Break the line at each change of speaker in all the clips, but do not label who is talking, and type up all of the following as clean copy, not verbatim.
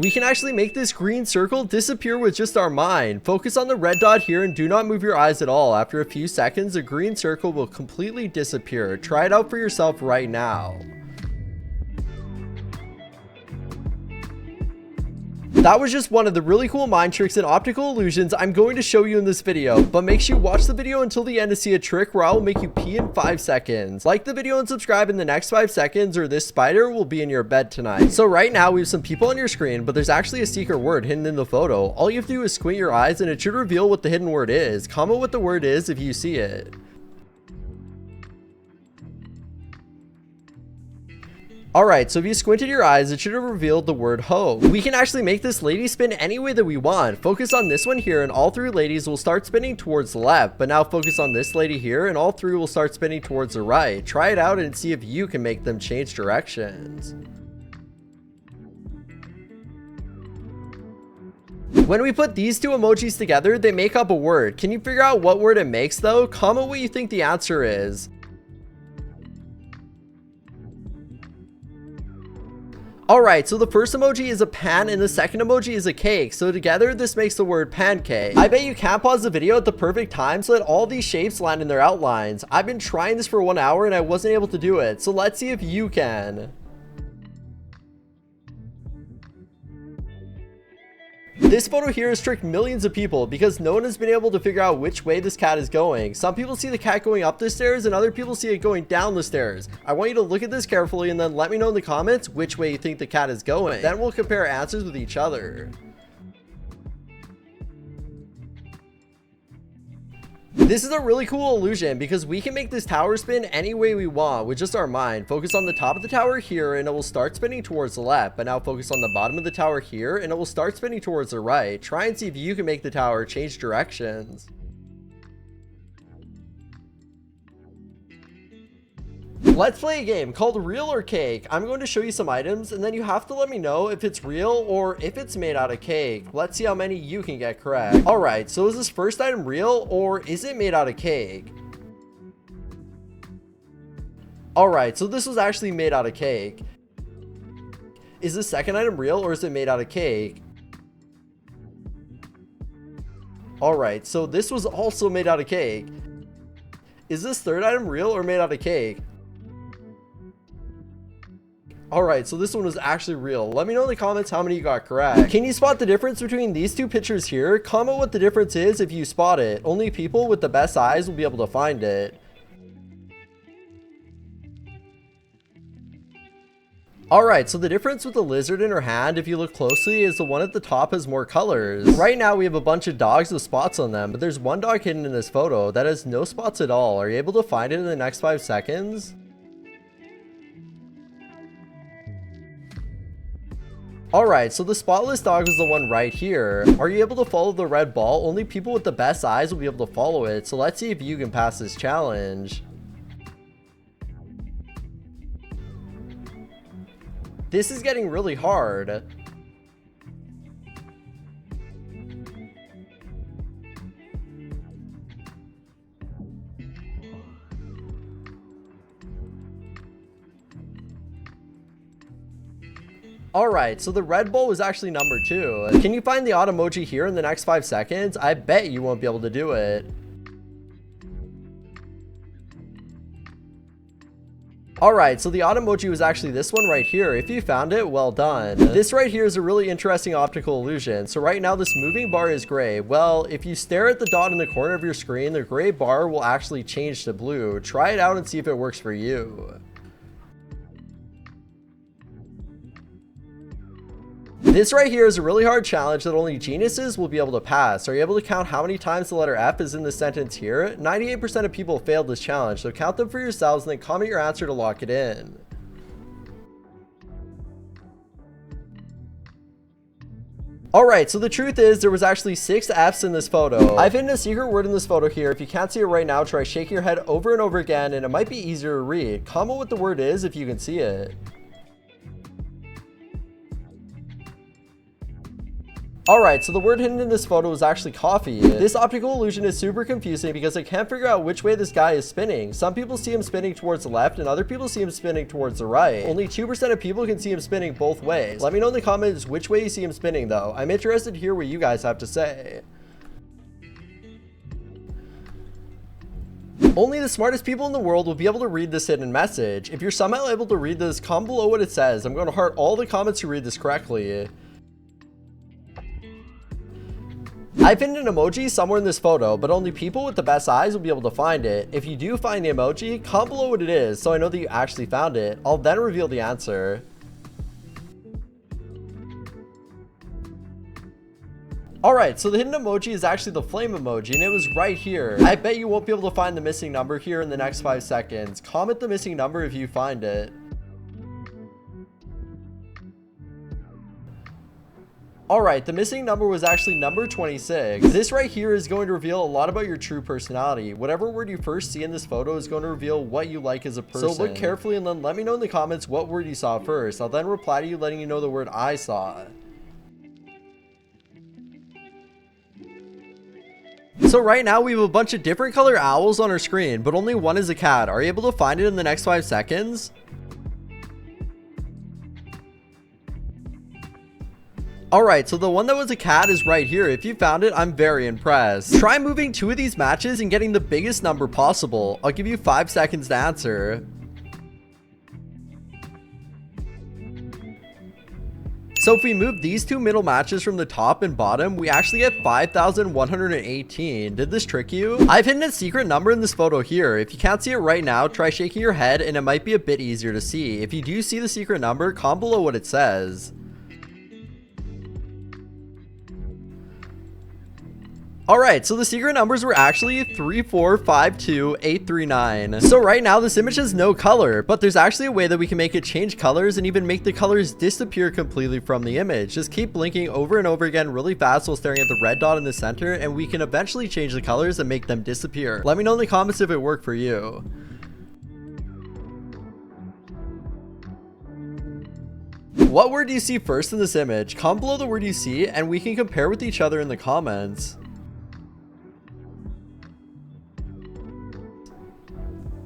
We can actually make this green circle disappear with just our mind. Focus on the red dot here and do not move your eyes at all. After a few seconds, the green circle will completely disappear. Try it out for yourself right now. That was just one of the really cool mind tricks and optical illusions I'm going to show you in this video, but make sure you watch the video until the end to see a trick where I will make you pee in 5 seconds. Like the video and subscribe in the next 5 seconds or this spider will be in your bed tonight. So right now we have some people on your screen, but there's actually a secret word hidden in the photo. All you have to do is squint your eyes and it should reveal what the hidden word is. Comment what the word is if you see it. Alright, so if you squinted your eyes, it should have revealed the word hoe. We can actually make this lady spin any way that we want. Focus on this one here and all 3 ladies will start spinning towards the left. But now focus on this lady here and all 3 will start spinning towards the right. Try it out and see if you can make them change directions. When we put these 2 emojis together, they make up a word. Can you figure out what word it makes though? Comment what you think the answer is. Alright, so the first emoji is a pan and the second emoji is a cake. So together, this makes the word pancake. I bet you can't pause the video at the perfect time so that all these shapes land in their outlines. I've been trying this for 1 hour and I wasn't able to do it. So let's see if you can. This photo here has tricked millions of people because no one has been able to figure out which way this cat is going. Some people see the cat going up the stairs and other people see it going down the stairs. I want you to look at this carefully and then let me know in the comments which way you think the cat is going. Then we'll compare answers with each other. This is a really cool illusion because we can make this tower spin any way we want with just our mind. Focus on the top of the tower here and it will start spinning towards the left. But now focus on the bottom of the tower here and it will start spinning towards the right. Try and see if you can make the tower change directions. Let's play a game called Real or Cake. I'm going to show you some items and then you have to let me know if it's real or if it's made out of cake. Let's see how many you can get correct. Alright, so is this first item real or is it made out of cake? Alright, so this was actually made out of cake. Is this second item real or is it made out of cake? Alright, so this was also made out of cake. Is this third item real or made out of cake? Alright, so this one was actually real. Let me know in the comments how many you got correct. Can you spot the difference between these 2 pictures here? Comment what the difference is if you spot it. Only people with the best eyes will be able to find it. Alright, so the difference with the lizard in her hand, if you look closely, is the one at the top has more colors. Right now we have a bunch of dogs with spots on them, but there's one dog hidden in this photo that has no spots at all. Are you able to find it in the next 5 seconds? Alright, so the spotless dog is the one right here. Are you able to follow the red ball? Only people with the best eyes will be able to follow it, so let's see if you can pass this challenge. This is getting really hard. Alright, so the red ball was actually number 2. Can you find the odd emoji here in the next 5 seconds? I bet you won't be able to do it. Alright, so the odd emoji was actually this one right here. If you found it, well done. This right here is a really interesting optical illusion. So right now this moving bar is gray. Well, if you stare at the dot in the corner of your screen, the gray bar will actually change to blue. Try it out and see if it works for you. This right here is a really hard challenge that only geniuses will be able to pass. Are you able to count how many times the letter F is in the sentence here? 98% of people failed this challenge, so count them for yourselves and then comment your answer to lock it in. Alright, so the truth is there was actually 6 F's in this photo. I've hidden a secret word in this photo here. If you can't see it right now, try shaking your head over and over again and it might be easier to read. Comment what the word is if you can see it. Alright, so the word hidden in this photo is actually coffee. This optical illusion is super confusing because I can't figure out which way this guy is spinning. Some people see him spinning towards the left and other people see him spinning towards the right. Only 2% of people can see him spinning both ways. Let me know in the comments which way you see him spinning though. I'm interested to hear what you guys have to say. Only the smartest people in the world will be able to read this hidden message. If you're somehow able to read this, comment below what it says. I'm going to heart all the comments who read this correctly. I've pinned an emoji somewhere in this photo, but only people with the best eyes will be able to find it. If you do find the emoji, comment below what it is so I know that you actually found it. I'll then reveal the answer. Alright, so the hidden emoji is actually the flame emoji and it was right here. I bet you won't be able to find the missing number here in the next 5 seconds. Comment the missing number if you find it. Alright, the missing number was actually number 26. This right here is going to reveal a lot about your true personality. Whatever word you first see in this photo is going to reveal what you like as a person. So look carefully and then let me know in the comments what word you saw first. I'll then reply to you letting you know the word I saw. So right now we have a bunch of different color owls on our screen, but only one is a cat. Are you able to find it in the next 5 seconds? Alright, so the one that was a cat is right here. If you found it, I'm very impressed. Try moving 2 of these matches and getting the biggest number possible. I'll give you 5 seconds to answer. So if we move these 2 middle matches from the top and bottom, we actually get 5,118. Did this trick you? I've hidden a secret number in this photo here. If you can't see it right now, try shaking your head and it might be a bit easier to see. If you do see the secret number, comment below what it says. Alright, so the secret numbers were actually 3452839. So right now this image has no color, but there's actually a way that we can make it change colors and even make the colors disappear completely from the image. Just keep blinking over and over again really fast while staring at the red dot in the center and we can eventually change the colors and make them disappear. Let me know in the comments if it worked for you. What word do you see first in this image? Comment below the word you see and we can compare with each other in the comments.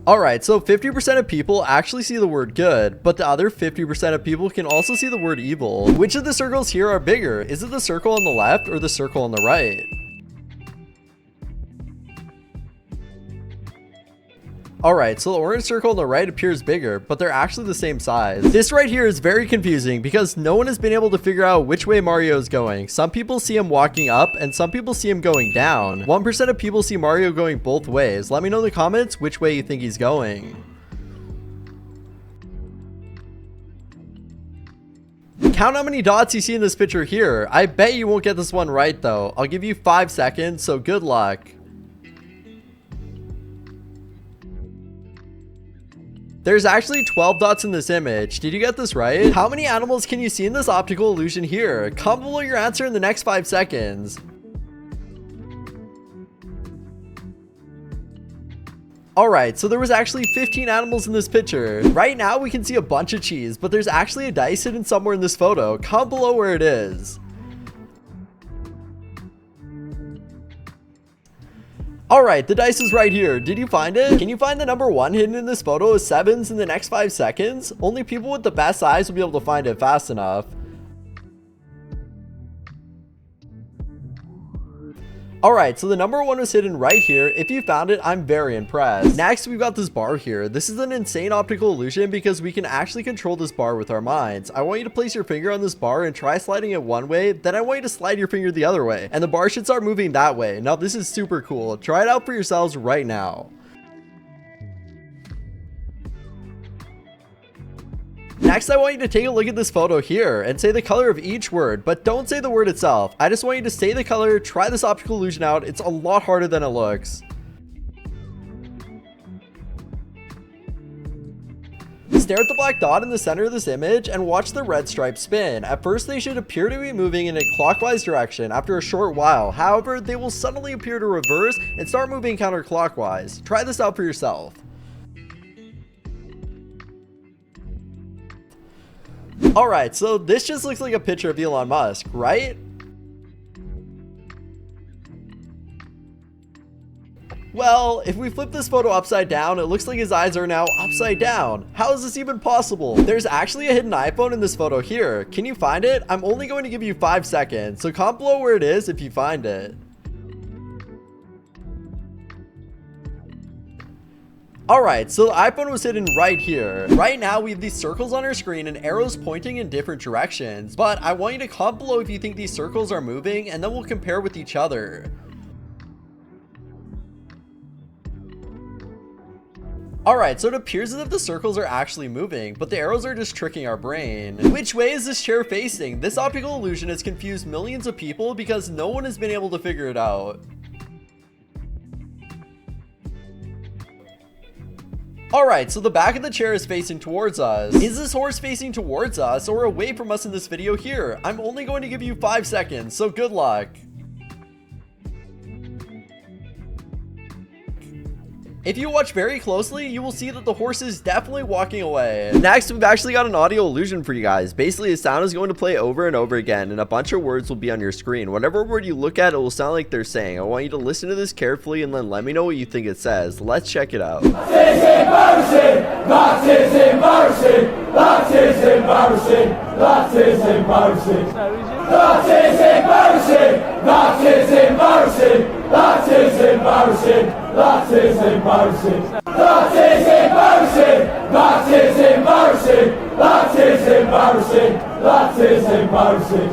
Alright, so 50% of people actually see the word good, but the other 50% of people can also see the word evil. Which of the circles here are bigger? Is it the circle on the left or the circle on the right? Alright, so the orange circle on the right appears bigger, but they're actually the same size. This right here is very confusing because no one has been able to figure out which way Mario is going. Some people see him walking up and some people see him going down. 1% of people see Mario going both ways. Let me know in the comments which way you think he's going. Count how many dots you see in this picture here. I bet you won't get this one right though. I'll give you 5 seconds, so good luck. There's actually 12 dots in this image. Did you get this right? How many animals can you see in this optical illusion here? Comment below your answer in the next 5 seconds. Alright, so there was actually 15 animals in this picture. Right now we can see a bunch of cheese, but there's actually a dice hidden somewhere in this photo. Comment below where it is. Alright, the dice is right here. Did you find it? Can you find the number 1 hidden in this photo of 7s in the next 5 seconds? Only people with the best eyes will be able to find it fast enough. Alright, so the number 1 was hidden right here. If you found it, I'm very impressed. Next, we've got this bar here. This is an insane optical illusion because we can actually control this bar with our minds. I want you to place your finger on this bar and try sliding it one way, then I want you to slide your finger the other way, and the bar should start moving that way. Now, this is super cool. Try it out for yourselves right now. Next, I want you to take a look at this photo here and say the color of each word, but don't say the word itself. I just want you to say the color, try this optical illusion out. It's a lot harder than it looks. Stare at the black dot in the center of this image and watch the red stripe spin. At first, they should appear to be moving in a clockwise direction after a short while. However, they will suddenly appear to reverse and start moving counterclockwise. Try this out for yourself. Alright, so this just looks like a picture of Elon Musk, right? Well, if we flip this photo upside down, it looks like his eyes are now upside down. How is this even possible? There's actually a hidden iPhone in this photo here. Can you find it? I'm only going to give you 5 seconds, so comment below where it is if you find it. Alright, so the iPhone was hidden right here. Right now, we have these circles on our screen and arrows pointing in different directions, but I want you to comment below if you think these circles are moving, and then we'll compare with each other. Alright, so it appears as if the circles are actually moving, but the arrows are just tricking our brain. Which way is this chair facing? This optical illusion has confused millions of people because no one has been able to figure it out. Alright, so the back of the chair is facing towards us. Is this horse facing towards us or away from us in this video here? I'm only going to give you 5 seconds, so good luck. If you watch very closely, you will see that the horse is definitely walking away. Next, we've actually got an audio illusion for you guys. Basically, a sound is going to play over and over again, and a bunch of words will be on your screen. Whatever word you look at, it will sound like they're saying. I want you to listen to this carefully and then let me know what you think it says. Let's check it out.
That is embarrassing! That is embarrassing! That is embarrassing! That is embarrassing! That is embarrassing! That is embarrassing! That is embarrassing! That is embarrassing! That is embarrassing! That is embarrassing! That is embarrassing! That is embarrassing!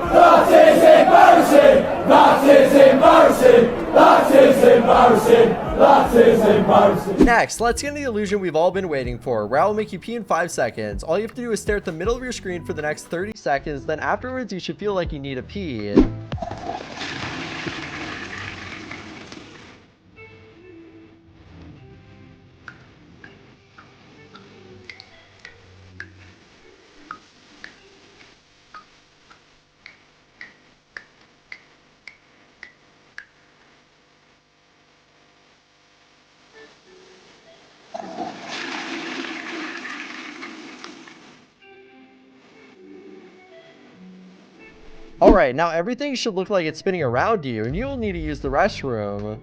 That is embarrassing! That is embarrassing! That is embarrassing! That is embarrassing!
Next, let's get into the illusion we've all been waiting for, where I will make you pee in 5 seconds. All you have to do is stare at the middle of your screen for the next 30 seconds, then afterwards you should feel like you need a pee. Alright, now everything should look like it's spinning around you, and you'll need to use the restroom.